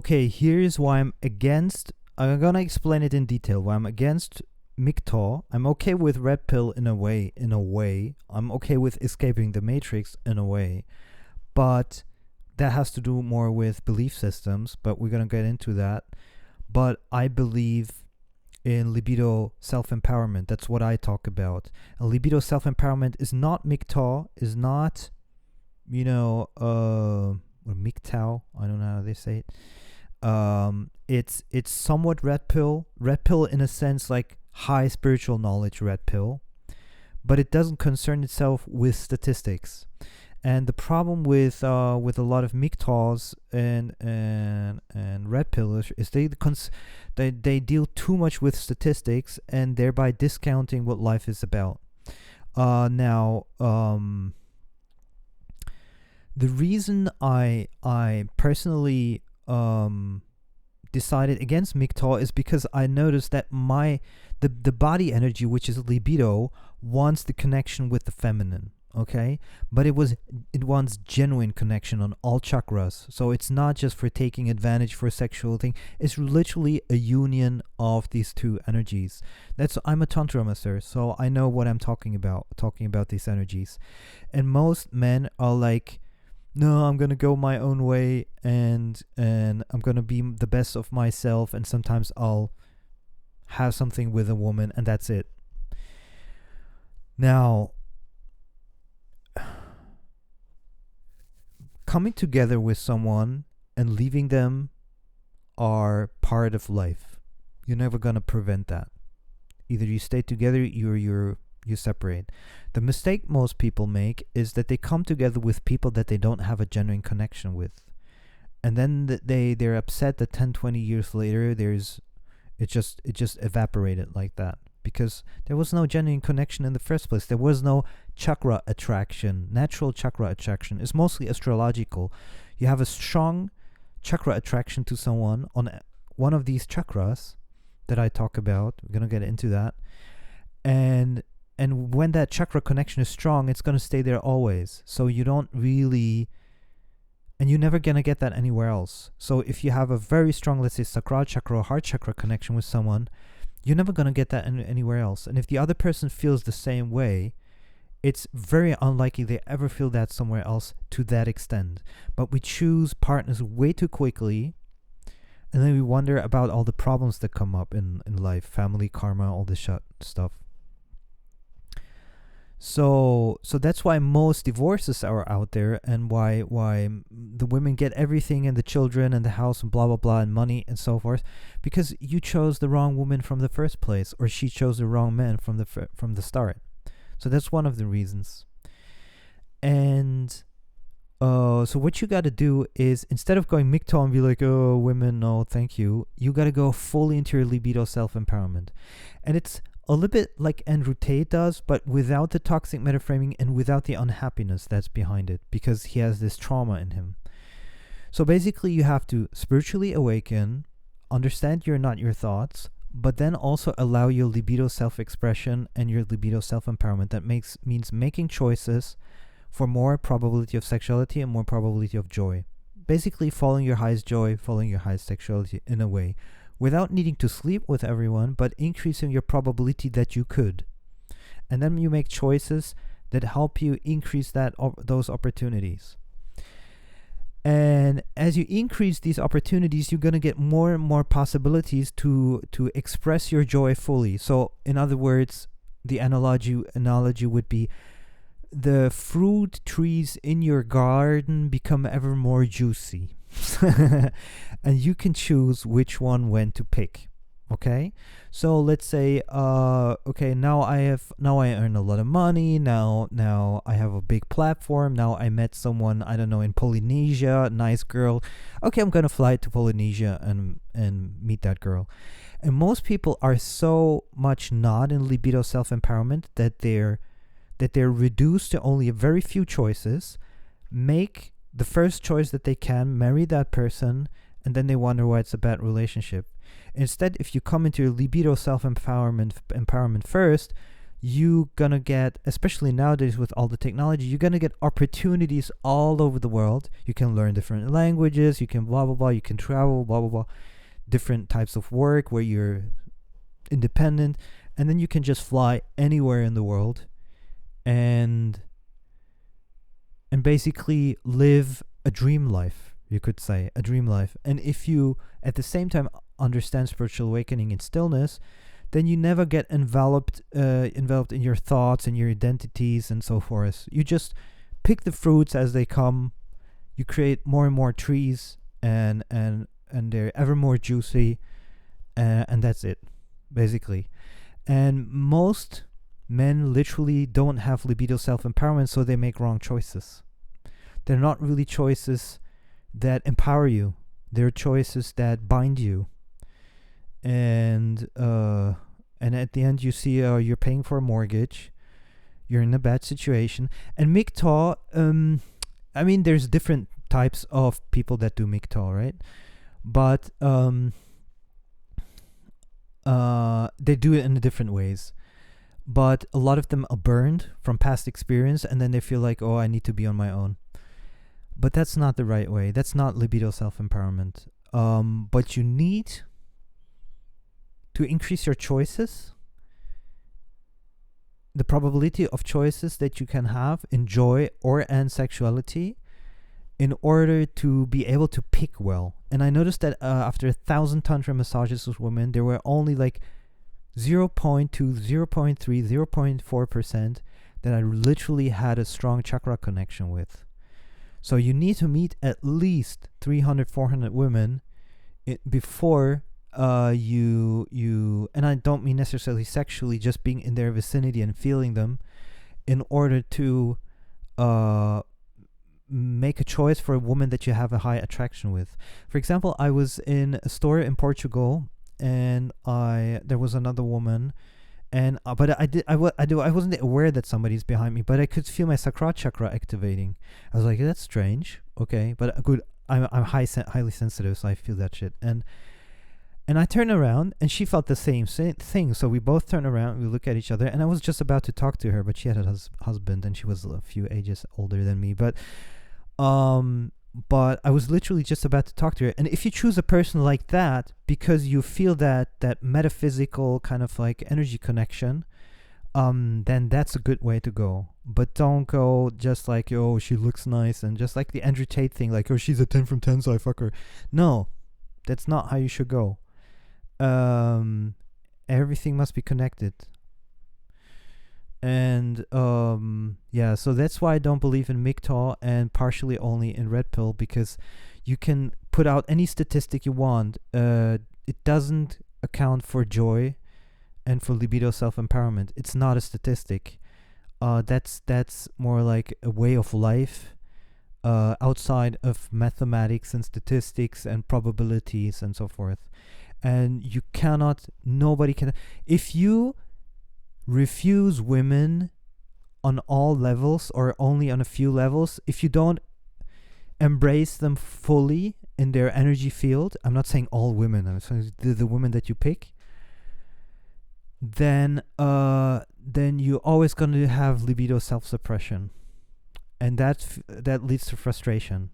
okay, here's why I'm gonna explain it in detail. Why I'm against MGTOW. I'm okay with red pill in a way. I'm okay with escaping the matrix in a way. But that has to do more with belief systems, but we're gonna get into that. But I believe in libido self-empowerment. That's what I talk about. And libido self-empowerment is not MGTOW, is not, or MGTOW, I don't know how they say it. It's somewhat red pill in a sense, like high spiritual knowledge red pill, but it doesn't concern itself with statistics. And the problem with a lot of MGTOWs and red pillers is they deal too much with statistics and thereby discounting what life is about. Now, the reason I personally decided against MGTOW is because I noticed that the body energy, which is libido, wants the connection with the feminine. Okay, but it wants genuine connection on all chakras. So it's not just for taking advantage for a sexual thing. It's literally a union of these two energies. I'm a tantra master, so I know what I'm talking about these energies. And most men are like, no, I'm gonna go my own way, and I'm gonna be the best of myself, and sometimes I'll have something with a woman, and that's it. Now, coming together with someone and leaving them are part of life. You're never gonna prevent that. Either you stay together, you separate. The mistake most people make is that they come together with people that they don't have a genuine connection with, and then they're upset that 10-20 years later it just evaporated like that, because there was no genuine connection in the first place. There was no chakra attraction. Natural chakra attraction is mostly astrological. You have a strong chakra attraction to someone on one of these chakras that I talk about. We're going to get into that. And when that chakra connection is strong, it's going to stay there always. So you don't really, and you're never going to get that anywhere else. So if you have a very strong, let's say, sacral chakra or heart chakra connection with someone, you're never going to get that anywhere else. And if the other person feels the same way, it's very unlikely they ever feel that somewhere else to that extent. But we choose partners way too quickly, and then we wonder about all the problems that come up in life, family, karma, all this stuff. So that's why most divorces are out there, and why the women get everything, and the children and the house and blah blah blah and money and so forth, because you chose the wrong woman from the first place, or she chose the wrong man from the start. So that's one of the reasons. And so what you got to do is, instead of going MGTOW and be like, oh, women, no, thank you, you got to go fully into your libido self-empowerment. And it's a little bit like Andrew Tate does, but without the toxic metaframing and without the unhappiness that's behind it, because he has this trauma in him. So basically, you have to spiritually awaken, understand you're not your thoughts, but then also allow your libido self-expression and your libido self-empowerment. That means making choices for more probability of sexuality and more probability of joy. Basically, following your highest joy, following your highest sexuality in a way, without needing to sleep with everyone, but increasing your probability that you could. And then you make choices that help you increase those opportunities. And as you increase these opportunities, you're going to get more and more possibilities to express your joy fully. So in other words, the analogy would be, the fruit trees in your garden become ever more juicy. And you can choose which one when to pick. Okay, so let's say okay, now I earn a lot of money, now I have a big platform, now I met someone, I don't know, in Polynesia, nice girl. Okay, I'm gonna fly to Polynesia and meet that girl. And most people are so much not in libido self-empowerment that they're reduced to only a very few choices, make the first choice that they can, marry that person, and then they wonder why it's a bad relationship. Instead, if you come into your libido self-empowerment first, you gonna get, especially nowadays with all the technology, you're gonna get opportunities all over the world. You can learn different languages, you can blah blah blah, you can travel, blah blah blah, different types of work where you're independent, and then you can just fly anywhere in the world and basically live a dream life, you could say, a dream life. And if you at the same time understand spiritual awakening in stillness, then you never get enveloped in your thoughts and your identities and so forth. You just pick the fruits as they come. You create more and more trees, and they're ever more juicy, and that's it, basically. And most men literally don't have libido self-empowerment, so they make wrong choices. They're not really choices that empower you. They're choices that bind you. And at the end you see you're paying for a mortgage, you're in a bad situation. And MGTOW, I mean, there's different types of people that do MGTOW, right? But they do it in different ways. But a lot of them are burned from past experience, and then they feel like, oh, I need to be on my own. But that's not the right way. That's not libido self-empowerment. But you need to increase your choices, the probability of choices that you can have in joy and sexuality, in order to be able to pick well. And I noticed that after 1,000 tantra massages with women, there were only like 0.2, 0.3, 0.4% that I literally had a strong chakra connection with. So you need to meet at least 300, 400 women before you, and I don't mean necessarily sexually, just being in their vicinity and feeling them, in order to make a choice for a woman that you have a high attraction with. For example, I was in a store in Portugal, and there was another woman, and but I wasn't aware that somebody's behind me, but I could feel my sacral chakra activating. I was like, that's strange. Okay, but good. I'm highly sensitive, so I feel that shit. And I turned around, and she felt the same thing. So we both turned around, we look at each other, and I was just about to talk to her, but she had a husband, and she was a few ages older than me. But I was literally just about to talk to her. And if you choose a person like that because you feel that metaphysical kind of like energy connection, then that's a good way to go. But don't go just like, oh, she looks nice, and just like the Andrew Tate thing, like, oh, she's a 10 from 10, so I fuck her. No, that's not how you should go. Everything must be connected. And yeah, so that's why I don't believe in MGTOW, and partially only in Redpill, because you can put out any statistic you want. It doesn't account for joy and for libido self-empowerment. It's not a statistic. That's more like a way of life, outside of mathematics and statistics and probabilities and so forth. And nobody can, if you refuse women on all levels or only on a few levels, if you don't embrace them fully in their energy field, I'm not saying all women, I'm saying the women that you pick, then you're always going to have libido self-suppression, and that leads to frustration.